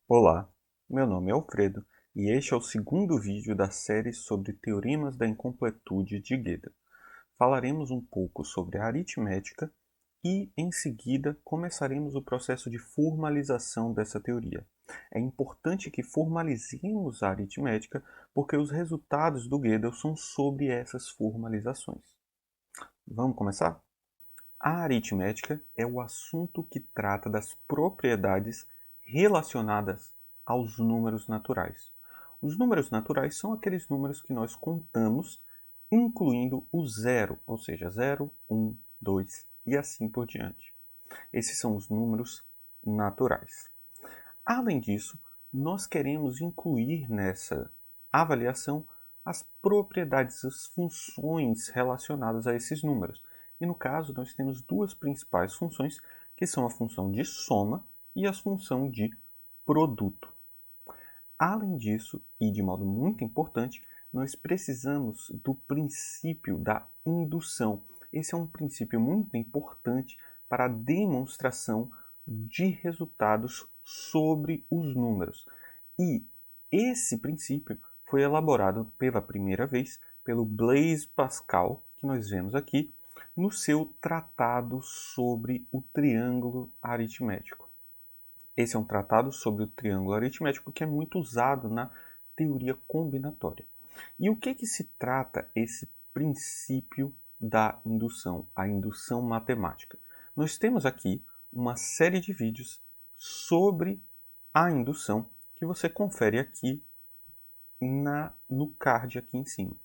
Olá, meu nome é Alfredo e este é o segundo vídeo da série sobre teoremas da incompletude de Gödel. Falaremos um pouco sobre a aritmética e, em seguida, começaremos o processo de formalização dessa teoria. É importante que formalizemos a aritmética porque os resultados do Gödel são sobre essas formalizações. Vamos começar? A aritmética é o assunto que trata das propriedades relacionadas aos números naturais. Os números naturais são aqueles números que nós contamos, incluindo o zero, ou seja, 0, 1, 2 e assim por diante. Esses são os números naturais. Além disso, nós queremos incluir nessa avaliação as propriedades, as funções relacionadas a esses números. E no caso, nós temos duas principais funções, que são a função de soma e a função de produto. Além disso, e de modo muito importante, nós precisamos do princípio da indução. Esse é um princípio muito importante para a demonstração de resultados sobre os números. E esse princípio foi elaborado pela primeira vez pelo Blaise Pascal, que nós vemos aqui, no seu tratado sobre o triângulo aritmético. Esse é um tratado sobre o triângulo aritmético que é muito usado na teoria combinatória. E o que se trata esse princípio da indução, a indução matemática? Nós temos aqui uma série de vídeos sobre a indução que você confere aqui no card aqui em cima.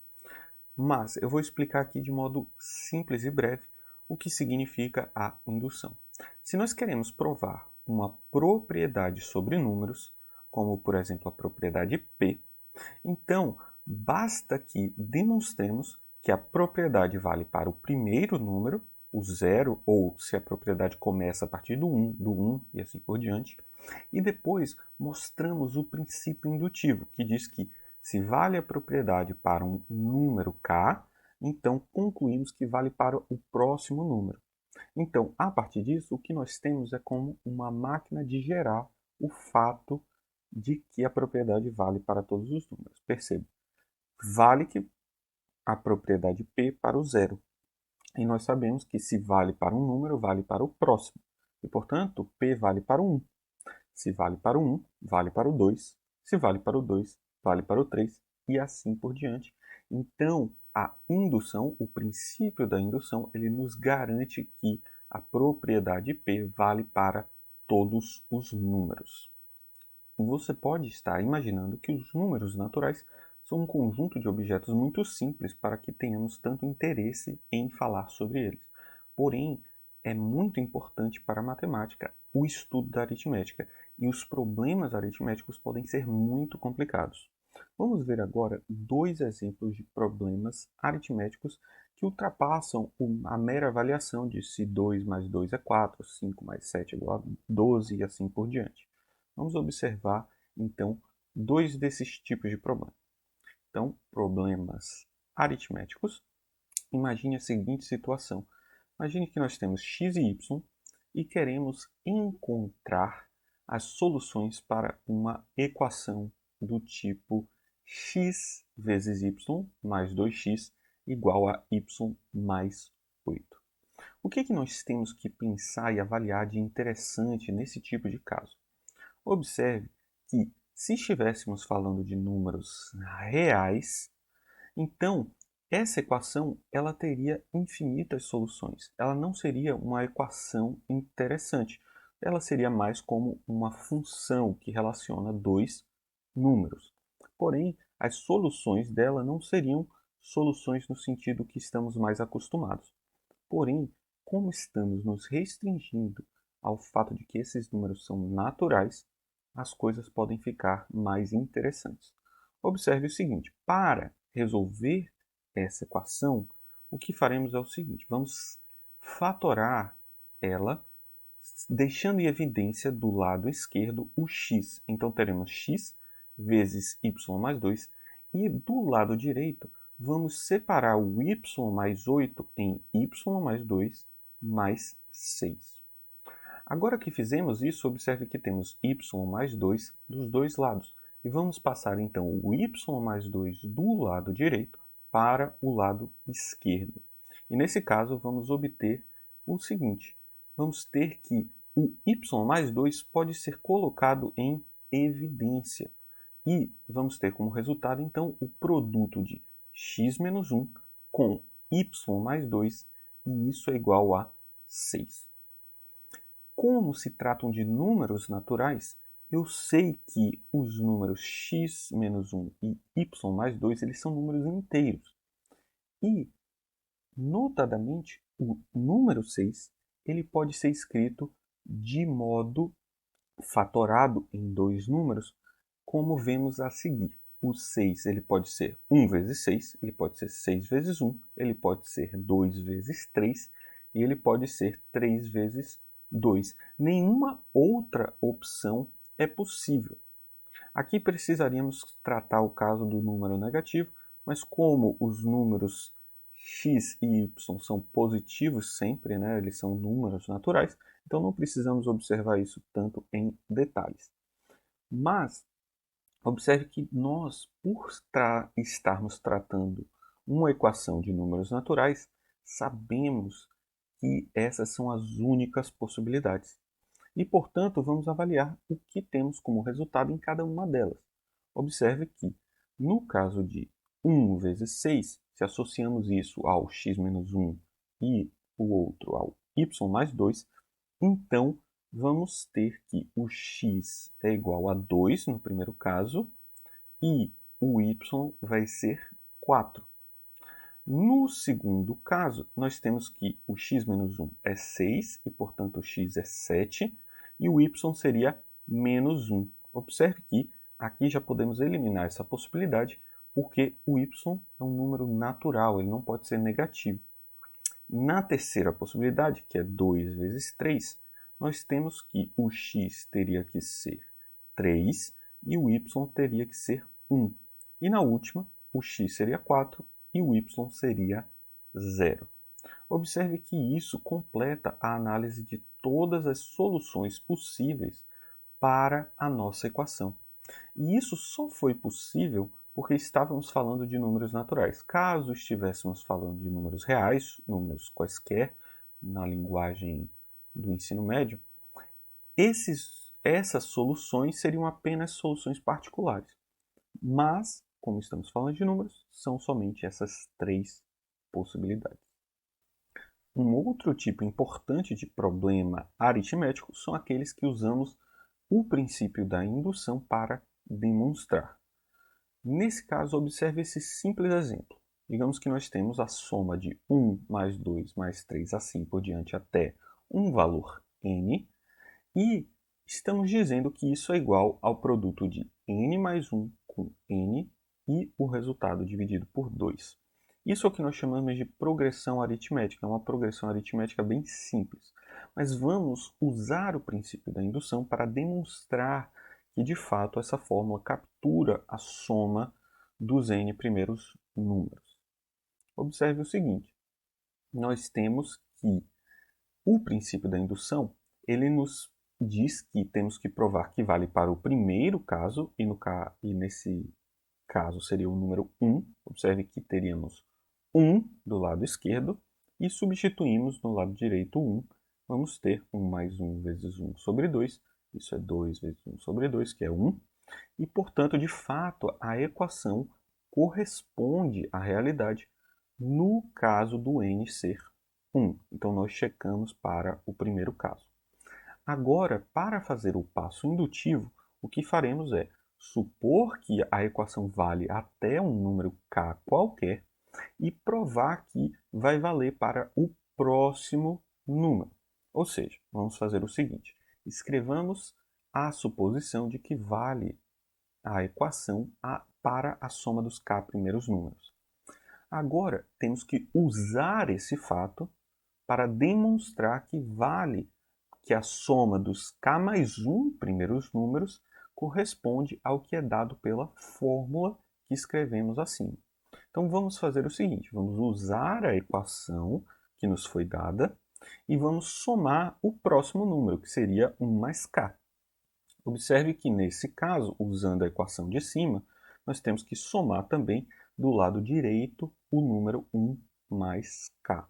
Mas eu vou explicar aqui de modo simples e breve o que significa a indução. Se nós queremos provar uma propriedade sobre números, como por exemplo a propriedade P, então basta que demonstremos que a propriedade vale para o primeiro número, o zero, ou se a propriedade começa a partir do 1 e assim por diante, e depois mostramos o princípio indutivo, que diz que se vale a propriedade para um número k, então concluímos que vale para o próximo número. Então, a partir disso, o que nós temos é como uma máquina de gerar o fato de que a propriedade vale para todos os números. Perceba, vale que a propriedade P para o zero. E nós sabemos que se vale para um número, vale para o próximo. E, portanto, P vale para o 1. Se vale para o 1, vale para o 2. Se vale para o 2, vale para o 3 e assim por diante. Então, a indução, o princípio da indução, ele nos garante que a propriedade P vale para todos os números. Você pode estar imaginando que os números naturais são um conjunto de objetos muito simples para que tenhamos tanto interesse em falar sobre eles. Porém, é muito importante para a matemática o estudo da aritmética, e os problemas aritméticos podem ser muito complicados. Vamos ver agora dois exemplos de problemas aritméticos que ultrapassam a mera avaliação de se 2 mais 2 é 4, 5 mais 7 é igual a 12 e assim por diante. Vamos observar, então, dois desses tipos de problema. Então, problemas aritméticos. Imagine a seguinte situação. Imagine que nós temos x e y e queremos encontrar as soluções para uma equação do tipo x vezes y mais 2x igual a y mais 8. O que nós temos que pensar e avaliar de interessante nesse tipo de caso? Observe que, se estivéssemos falando de números reais, então essa equação ela teria infinitas soluções. Ela não seria uma equação interessante. Ela seria mais como uma função que relaciona dois números. Porém, as soluções dela não seriam soluções no sentido que estamos mais acostumados. Porém, como estamos nos restringindo ao fato de que esses números são naturais, as coisas podem ficar mais interessantes. Observe o seguinte: para resolver essa equação, o que faremos é o seguinte: vamos fatorar ela, deixando em evidência do lado esquerdo o x. Então teremos x vezes y mais 2, e do lado direito vamos separar o y mais 8 em y mais 2 mais 6. Agora que fizemos isso, observe que temos y mais 2 dos dois lados. E vamos passar então o y mais 2 do lado direito para o lado esquerdo. E nesse caso, vamos obter o seguinte. Vamos ter que o y mais 2 pode ser colocado em evidência. E vamos ter como resultado, então, o produto de x menos 1 com y mais 2, e isso é igual a 6. Como se tratam de números naturais, eu sei que os números x menos 1 e y mais 2 eles são números inteiros. E, notadamente, o número 6 ele pode ser escrito de modo fatorado em dois números, como vemos a seguir. O 6 ele pode ser 1 vezes 6, ele pode ser 6 vezes 1, ele pode ser 2 vezes 3 e ele pode ser 3 vezes 2. Nenhuma outra opção é possível. Aqui precisaríamos tratar o caso do número negativo, mas como os números x e y são positivos sempre, né? Eles são números naturais, então não precisamos observar isso tanto em detalhes. Mas observe que nós, por estarmos tratando uma equação de números naturais, sabemos que essas são as únicas possibilidades. E, portanto, vamos avaliar o que temos como resultado em cada uma delas. Observe que, no caso de 1 vezes 6, se associamos isso ao x menos 1 e o outro ao y mais 2, então vamos ter que o x é igual a 2 no primeiro caso e o y vai ser 4. No segundo caso, nós temos que o x menos 1 é 6 e, portanto, o x é 7 e o y seria menos 1. Observe que aqui já podemos eliminar essa possibilidade porque o y é um número natural, ele não pode ser negativo. Na terceira possibilidade, que é 2 vezes 3, nós temos que o x teria que ser 3 e o y teria que ser 1. E na última, o x seria 4 e o y seria 0. Observe que isso completa a análise de todas as soluções possíveis para a nossa equação. E isso só foi possível porque estávamos falando de números naturais. Caso estivéssemos falando de números reais, números quaisquer, na linguagem do ensino médio, essas soluções seriam apenas soluções particulares. Mas, como estamos falando de números, são somente essas três possibilidades. Um outro tipo importante de problema aritmético são aqueles que usamos o princípio da indução para demonstrar. Nesse caso, observe esse simples exemplo. Digamos que nós temos a soma de 1 mais 2 mais 3 assim por diante até um valor n e estamos dizendo que isso é igual ao produto de n mais 1 com n e o resultado dividido por 2. Isso é o que nós chamamos de progressão aritmética, é uma progressão aritmética bem simples. Mas vamos usar o princípio da indução para demonstrar que, de fato, essa fórmula captura a soma dos n primeiros números. Observe o seguinte, nós temos que o princípio da indução, ele nos diz que temos que provar que vale para o primeiro caso, e nesse caso seria o número 1. Observe que teríamos 1 do lado esquerdo e substituímos no lado direito 1. Vamos ter 1 mais 1 vezes 1 sobre 2. Isso é 2 vezes 1 sobre 2, que é 1. E, portanto, de fato, a equação corresponde à realidade no caso do n ser 1. Então, nós checamos para o primeiro caso. Agora, para fazer o passo indutivo, o que faremos é supor que a equação vale até um número k qualquer e provar que vai valer para o próximo número. Ou seja, vamos fazer o seguinte, escrevamos a suposição de que vale a equação para a soma dos k primeiros números. Agora, temos que usar esse fato para demonstrar que vale que a soma dos k mais 1 primeiros números corresponde ao que é dado pela fórmula que escrevemos acima. Então vamos fazer o seguinte, vamos usar a equação que nos foi dada e vamos somar o próximo número, que seria 1 mais k. Observe que nesse caso, usando a equação de cima, nós temos que somar também do lado direito o número 1 mais k.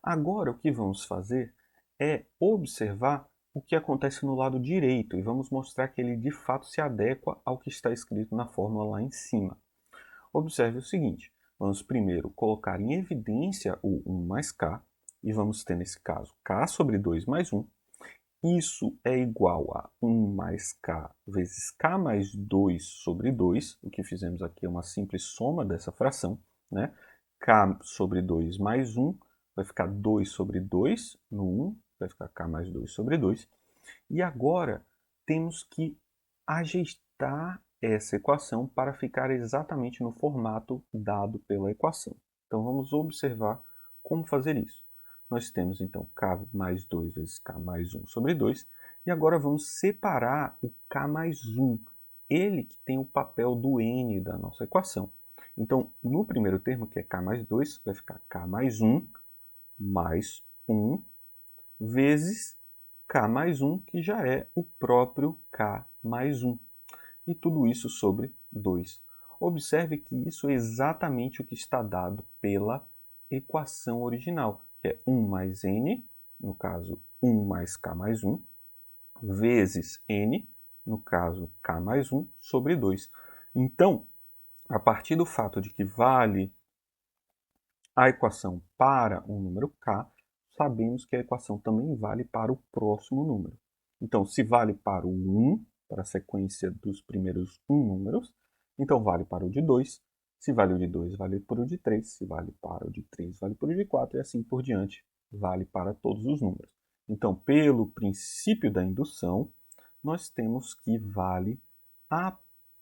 Agora o que vamos fazer é observar o que acontece no lado direito e vamos mostrar que ele de fato se adequa ao que está escrito na fórmula lá em cima. Observe o seguinte, vamos primeiro colocar em evidência o 1 mais k e vamos ter nesse caso k sobre 2 mais 1. Isso é igual a 1 mais k vezes k mais 2 sobre 2. O que fizemos aqui é uma simples soma dessa fração, né? K sobre 2 mais 1 vai ficar 2 sobre 2 no 1, vai ficar k mais 2 sobre 2. E agora temos que ajustar essa equação para ficar exatamente no formato dado pela equação. Então vamos observar como fazer isso. Nós temos então k mais 2 vezes k mais 1 sobre 2. E agora vamos separar o k mais 1. Ele que tem o papel do n da nossa equação. Então, no primeiro termo, que é k mais 2, vai ficar k mais 1 mais 1 vezes k mais 1, que já é o próprio k mais 1. E tudo isso sobre 2. Observe que isso é exatamente o que está dado pela equação original, que é 1 mais n, no caso 1 mais k mais 1, vezes n, no caso k mais 1, sobre 2. Então, a partir do fato de que vale a equação para um número k, sabemos que a equação também vale para o próximo número. Então, se vale para o 1, para a sequência dos primeiros 1 números, então vale para o de 2. Se vale o de 2, vale para o de 3. Se vale para o de 3, vale para o de 4. E assim por diante, vale para todos os números. Então, pelo princípio da indução, nós temos que vale a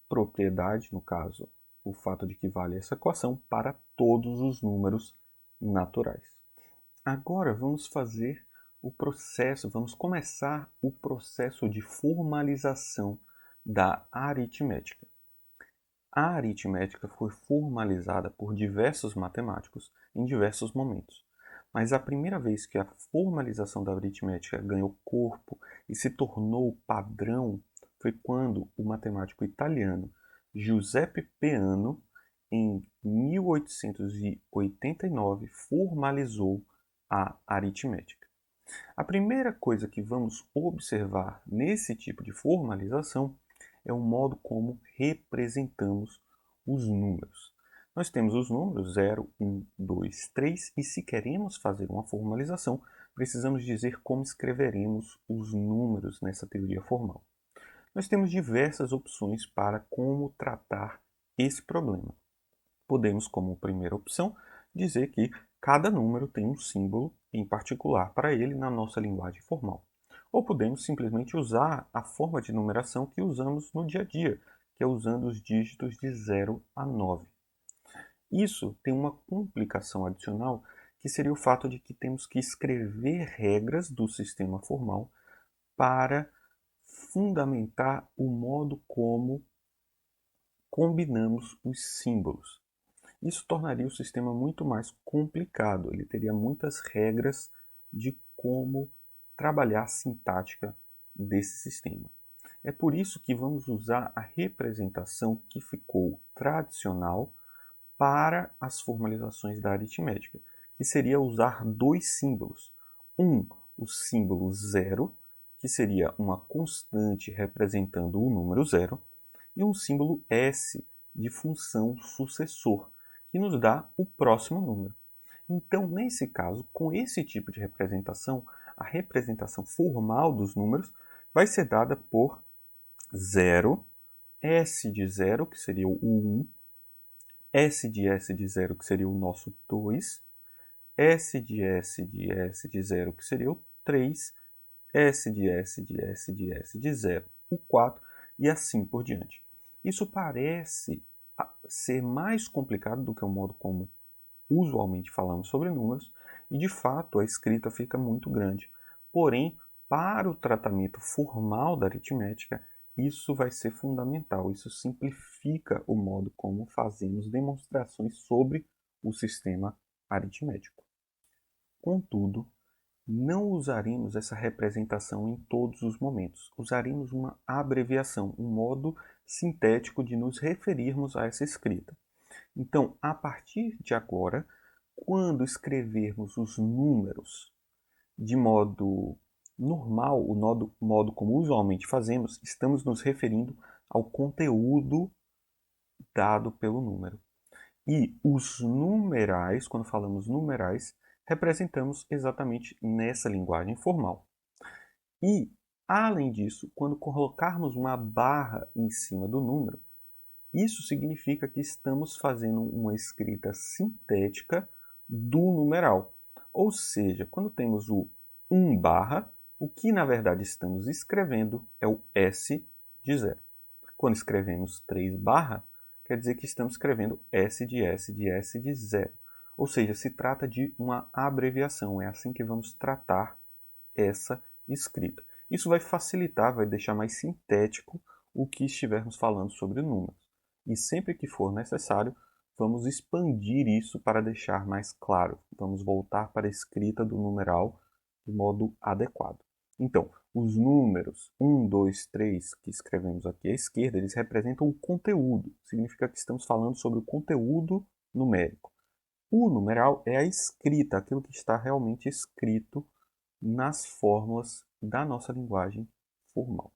propriedade, no caso, o fato de que vale essa equação para todos os números naturais. Agora vamos fazer o processo, vamos começar o processo de formalização da aritmética. A aritmética foi formalizada por diversos matemáticos em diversos momentos. Mas a primeira vez que a formalização da aritmética ganhou corpo e se tornou padrão foi quando o matemático italiano Giuseppe Peano, em 1889, formalizou a aritmética. A primeira coisa que vamos observar nesse tipo de formalização é o modo como representamos os números. Nós temos os números 0, 1, 2, 3 e se queremos fazer uma formalização, precisamos dizer como escreveremos os números nessa teoria formal. Nós temos diversas opções para como tratar esse problema. Podemos, como primeira opção, dizer que cada número tem um símbolo em particular para ele na nossa linguagem formal. Ou podemos simplesmente usar a forma de numeração que usamos no dia a dia, que é usando os dígitos de 0 a 9. Isso tem uma complicação adicional, que seria o fato de que temos que escrever regras do sistema formal para fundamentar o modo como combinamos os símbolos. Isso tornaria o sistema muito mais complicado, ele teria muitas regras de como trabalhar a sintática desse sistema. É por isso que vamos usar a representação que ficou tradicional para as formalizações da aritmética, que seria usar dois símbolos. O símbolo zero, que seria uma constante representando o número zero, e um símbolo S, de função sucessor, que nos dá o próximo número. Então, nesse caso, com esse tipo de representação, a representação formal dos números vai ser dada por 0, S de 0, que seria o 1, S de 0, que seria o nosso 2, S de 0, que seria o 3, S de 0, o 4, e assim por diante. Isso parece ser mais complicado do que o modo como usualmente falamos sobre números, e de fato a escrita fica muito grande. Porém, para o tratamento formal da aritmética, isso vai ser fundamental. Isso simplifica o modo como fazemos demonstrações sobre o sistema aritmético. Contudo, não usaremos essa representação em todos os momentos. Usaremos uma abreviação, um modo sintético de nos referirmos a essa escrita. Então, a partir de agora, quando escrevermos os números de modo normal, o modo como usualmente fazemos, estamos nos referindo ao conteúdo dado pelo número. E os numerais, quando falamos numerais, representamos exatamente nessa linguagem formal. E, além disso, quando colocarmos uma barra em cima do número, isso significa que estamos fazendo uma escrita sintética do numeral. Ou seja, quando temos o 1 barra, o que na verdade estamos escrevendo é o S de 0. Quando escrevemos 3 barra, quer dizer que estamos escrevendo S de S de S de 0. Ou seja, se trata de uma abreviação. É assim que vamos tratar essa escrita. Isso vai facilitar, vai deixar mais sintético o que estivermos falando sobre números. E sempre que for necessário, vamos expandir isso para deixar mais claro. Vamos voltar para a escrita do numeral de modo adequado. Então, os números 1, 2, 3 que escrevemos aqui à esquerda, eles representam o conteúdo. Significa que estamos falando sobre o conteúdo numérico. O numeral é a escrita, aquilo que está realmente escrito nas fórmulas da nossa linguagem formal.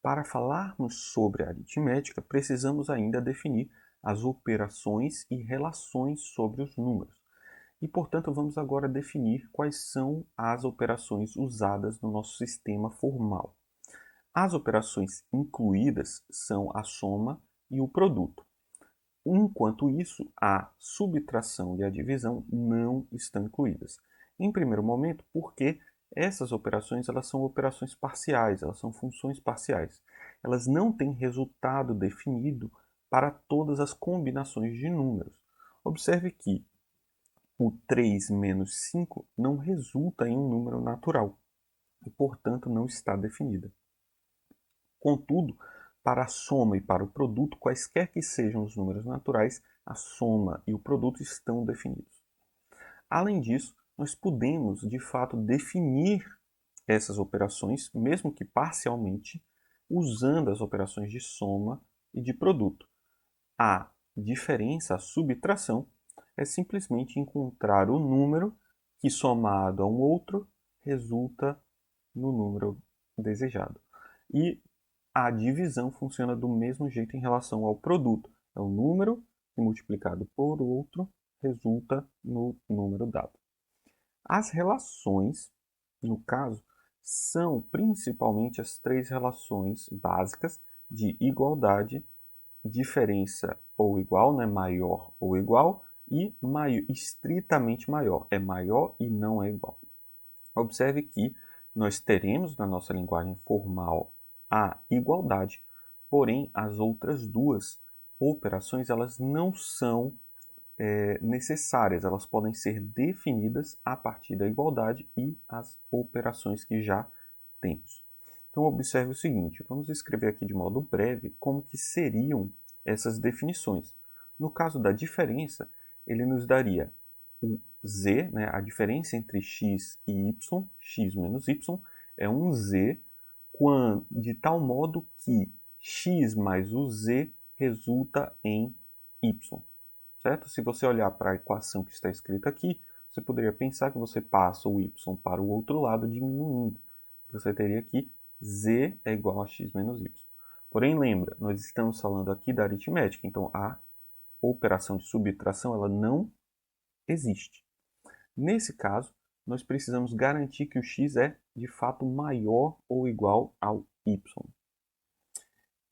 Para falarmos sobre a aritmética, precisamos ainda definir as operações e relações sobre os números. E, portanto, vamos agora definir quais são as operações usadas no nosso sistema formal. As operações incluídas são a soma e o produto. Enquanto isso, a subtração e a divisão não estão incluídas. Em primeiro momento, porque essas operações elas são operações parciais, elas são funções parciais. Elas não têm resultado definido para todas as combinações de números. Observe que o 3 menos 5 não resulta em um número natural e, portanto, não está definida. Contudo, para a soma e para o produto, quaisquer que sejam os números naturais, a soma e o produto estão definidos. Além disso, nós podemos, de fato, definir essas operações, mesmo que parcialmente, usando as operações de soma e de produto. A diferença, a subtração, é simplesmente encontrar o número que, somado a um outro, resulta no número desejado. E a divisão funciona do mesmo jeito em relação ao produto. É o número que multiplicado por outro resulta no número dado. As relações, no caso, são principalmente as três relações básicas de igualdade, diferença ou igual, né, maior ou igual, e estritamente maior, é maior e não é igual. Observe que nós teremos na nossa linguagem formal a igualdade, porém as outras duas operações elas não são necessárias, elas podem ser definidas a partir da igualdade e as operações que já temos. Então observe o seguinte, vamos escrever aqui de modo breve como que seriam essas definições. No caso da diferença, ele nos daria o z, né, a diferença entre x e y, x menos y, é um z de tal modo que x mais o z resulta em y. Certo? Se você olhar para a equação que está escrita aqui, você poderia pensar que você passa o y para o outro lado diminuindo. Você teria aqui z é igual a x menos y. Porém, lembra, nós estamos falando aqui da aritmética, então a operação de subtração ela não existe. Nesse caso, nós precisamos garantir que o x é, de fato, maior ou igual ao y.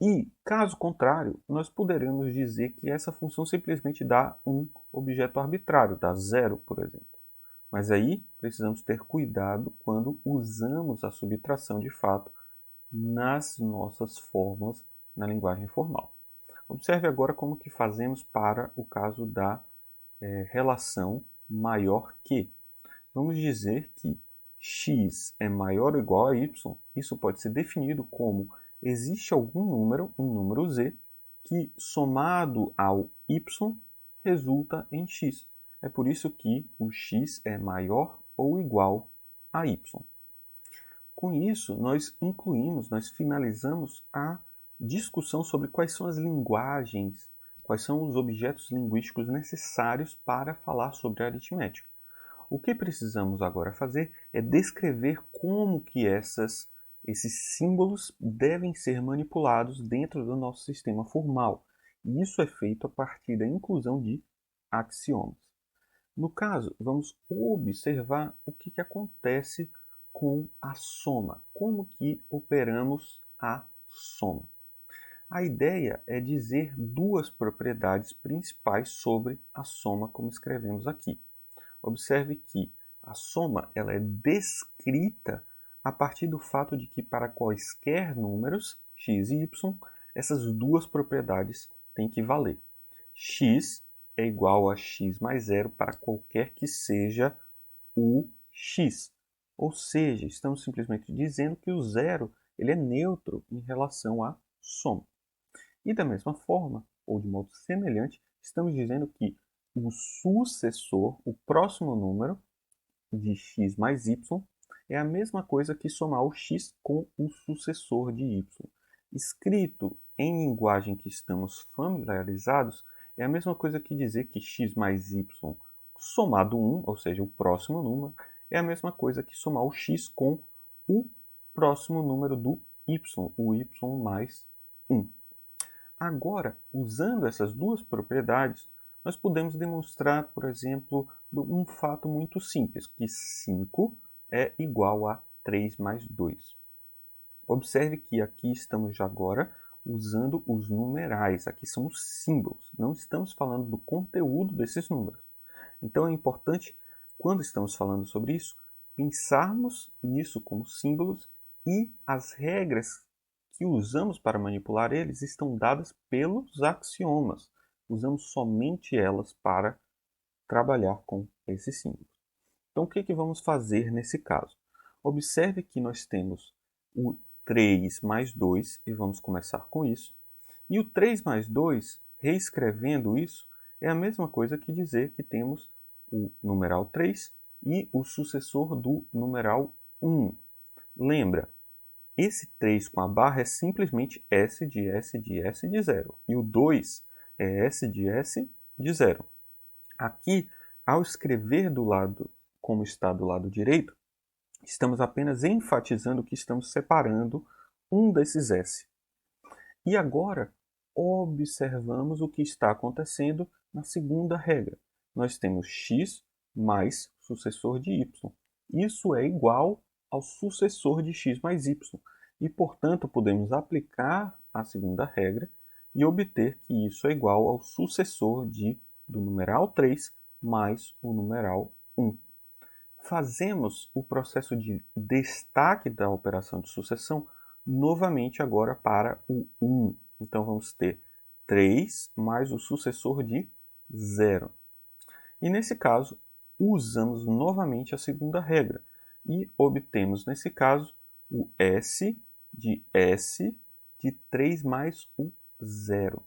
E, caso contrário, nós poderemos dizer que essa função simplesmente dá um objeto arbitrário, dá zero, por exemplo. Mas aí precisamos ter cuidado quando usamos a subtração de fato nas nossas fórmulas na linguagem formal. Observe agora como que fazemos para o caso da relação maior que. Vamos dizer que x é maior ou igual a y, isso pode ser definido como existe algum número, um número z, que somado ao y resulta em x. É por isso que o x é maior ou igual a y. Com isso, nós finalizamos a discussão sobre quais são as linguagens, quais são os objetos linguísticos necessários para falar sobre a aritmética. O que precisamos agora fazer é descrever como que esses símbolos devem ser manipulados dentro do nosso sistema formal. E isso é feito a partir da inclusão de axiomas. No caso, vamos observar o que acontece com a soma. Como que operamos a soma? A ideia é dizer duas propriedades principais sobre a soma, como escrevemos aqui. Observe que a soma ela é descrita a partir do fato de que para quaisquer números, x e y, essas duas propriedades têm que valer. X é igual a x mais zero para qualquer que seja o x. Ou seja, estamos simplesmente dizendo que o zero ele é neutro em relação à soma. E da mesma forma, ou de modo semelhante, estamos dizendo que o sucessor, o próximo número de x mais y, é a mesma coisa que somar o x com o sucessor de y. Escrito em linguagem que estamos familiarizados, é a mesma coisa que dizer que x mais y somado 1, ou seja, o próximo número, é a mesma coisa que somar o x com o próximo número do y, o y mais 1. Agora, usando essas duas propriedades, nós podemos demonstrar, por exemplo, um fato muito simples, que 5 é igual a 3 mais 2. Observe que aqui estamos já agora usando os numerais, aqui são os símbolos, não estamos falando do conteúdo desses números. Então é importante, quando estamos falando sobre isso, pensarmos nisso como símbolos e as regras que usamos para manipular eles estão dadas pelos axiomas. Usamos somente elas para trabalhar com esses símbolos. Então, o que vamos fazer nesse caso? Observe que nós temos o 3 mais 2, e vamos começar com isso. E o 3 mais 2, reescrevendo isso, é a mesma coisa que dizer que temos o numeral 3 e o sucessor do numeral 1. Lembra, esse 3 com a barra é simplesmente S de S de S de 0. E o 2 é S de S de 0. Aqui, ao escrever do lado, como está do lado direito, estamos apenas enfatizando que estamos separando um desses S. E agora, observamos o que está acontecendo na segunda regra. Nós temos x mais sucessor de y. Isso é igual ao sucessor de x mais y. E, portanto, podemos aplicar a segunda regra e obter que isso é igual ao sucessor do numeral 3 mais o numeral 1. Fazemos o processo de destaque da operação de sucessão novamente agora para o 1. Então, vamos ter 3 mais o sucessor de 0. E, nesse caso, usamos novamente a segunda regra e obtemos, nesse caso, o S de 3 mais o 0.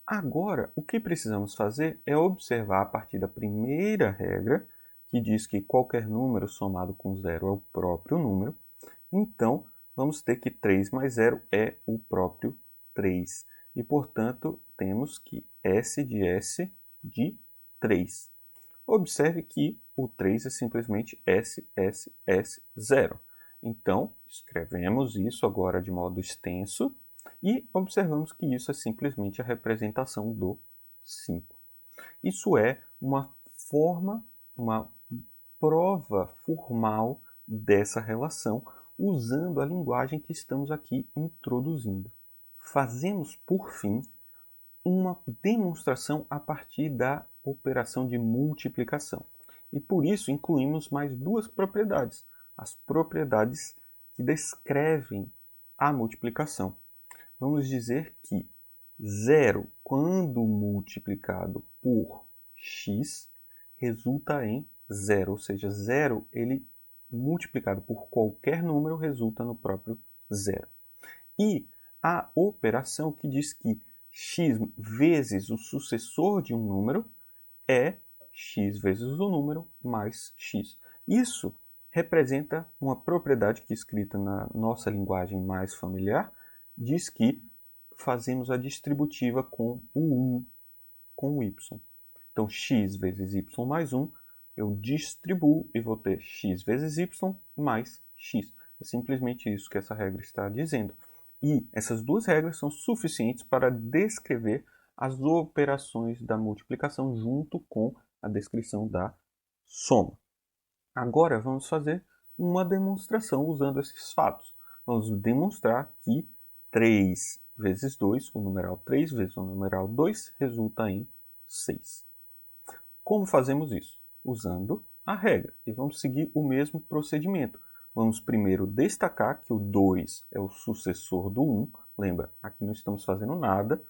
Agora, o que precisamos fazer é observar a partir da primeira regra, que diz que qualquer número somado com 0 é o próprio número. Então, vamos ter que 3 mais 0 é o próprio 3. E, portanto, temos que S de 3. Observe que o 3 é simplesmente S0. Então, escrevemos isso agora de modo extenso e observamos que isso é simplesmente a representação do 5. Isso é uma forma, uma prova formal dessa relação usando a linguagem que estamos aqui introduzindo. Fazemos, por fim, uma demonstração a partir da operação de multiplicação. E por isso incluímos mais duas propriedades, as propriedades que descrevem a multiplicação. Vamos dizer que 0, quando multiplicado por x, resulta em 0, ou seja, 0 ele multiplicado por qualquer número resulta no próprio 0. E a operação que diz que x vezes o sucessor de um número é x vezes o número mais x. Isso representa uma propriedade que, escrita na nossa linguagem mais familiar, diz que fazemos a distributiva com o 1, com o y. Então, x vezes y mais 1, eu distribuo e vou ter x vezes y mais x. É simplesmente isso que essa regra está dizendo. E essas duas regras são suficientes para descrever as operações da multiplicação junto com a descrição da soma. Agora vamos fazer uma demonstração usando esses fatos. Vamos demonstrar que 3 vezes 2, o numeral 3 vezes o numeral 2, resulta em 6. Como fazemos isso? Usando a regra. E vamos seguir o mesmo procedimento. Vamos primeiro destacar que o 2 é o sucessor do 1. Lembra, aqui não estamos fazendo nada.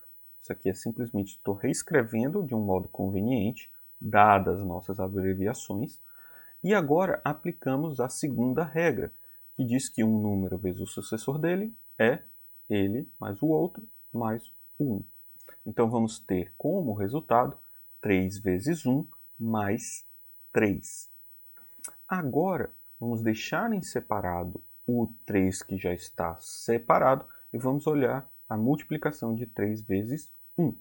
Isso aqui é simplesmente estou reescrevendo de um modo conveniente, dadas as nossas abreviações. E agora aplicamos a segunda regra, que diz que um número vezes o sucessor dele é ele mais o outro mais o 1. Então vamos ter como resultado 3 vezes 1 mais 3. Agora vamos deixar em separado o 3 que já está separado e vamos olhar a multiplicação de 3 vezes 1.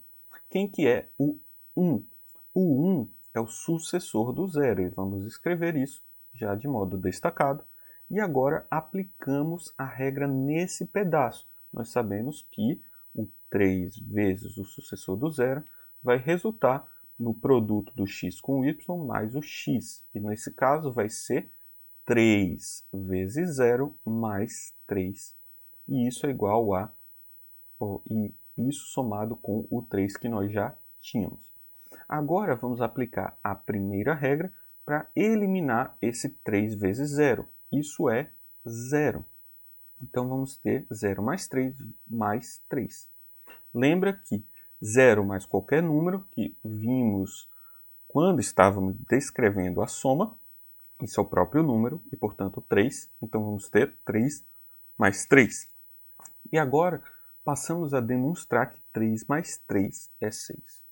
Quem que é o 1? O 1 é o sucessor do zero e vamos escrever isso já de modo destacado. E agora aplicamos a regra nesse pedaço. Nós sabemos que o 3 vezes o sucessor do zero vai resultar no produto do x com o y mais o x. E nesse caso vai ser 3 vezes 0 mais 3. E isso é igual a... e isso somado com o 3 que nós já tínhamos. Agora vamos aplicar a primeira regra para eliminar esse 3 vezes 0. Isso é 0. Então vamos ter 0 mais 3 mais 3. Lembra que 0 mais qualquer número que vimos quando estávamos descrevendo a soma, isso é o próprio número e, portanto, 3. Então vamos ter 3 mais 3. E agora passamos a demonstrar que 3 mais 3 é 6.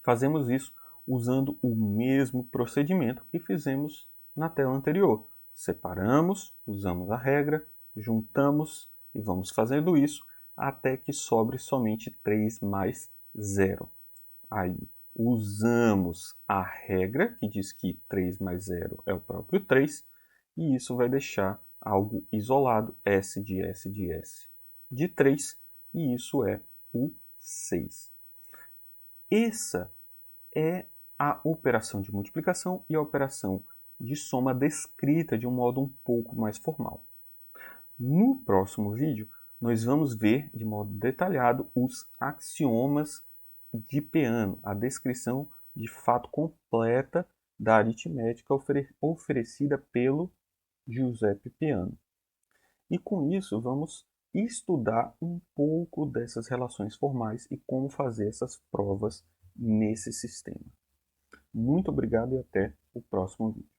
Fazemos isso usando o mesmo procedimento que fizemos na tela anterior. Separamos, usamos a regra, juntamos e vamos fazendo isso até que sobre somente 3 mais 0. Aí usamos a regra que diz que 3 mais 0 é o próprio 3 e isso vai deixar algo isolado, S de S de S de 3, e isso é o 6. Essa é a operação de multiplicação e a operação de soma descrita de um modo um pouco mais formal. No próximo vídeo, nós vamos ver de modo detalhado os axiomas de Peano, a descrição de fato completa da aritmética oferecida pelo Giuseppe Peano. E com isso vamos estudar um pouco dessas relações formais e como fazer essas provas nesse sistema. Muito obrigado e até o próximo vídeo.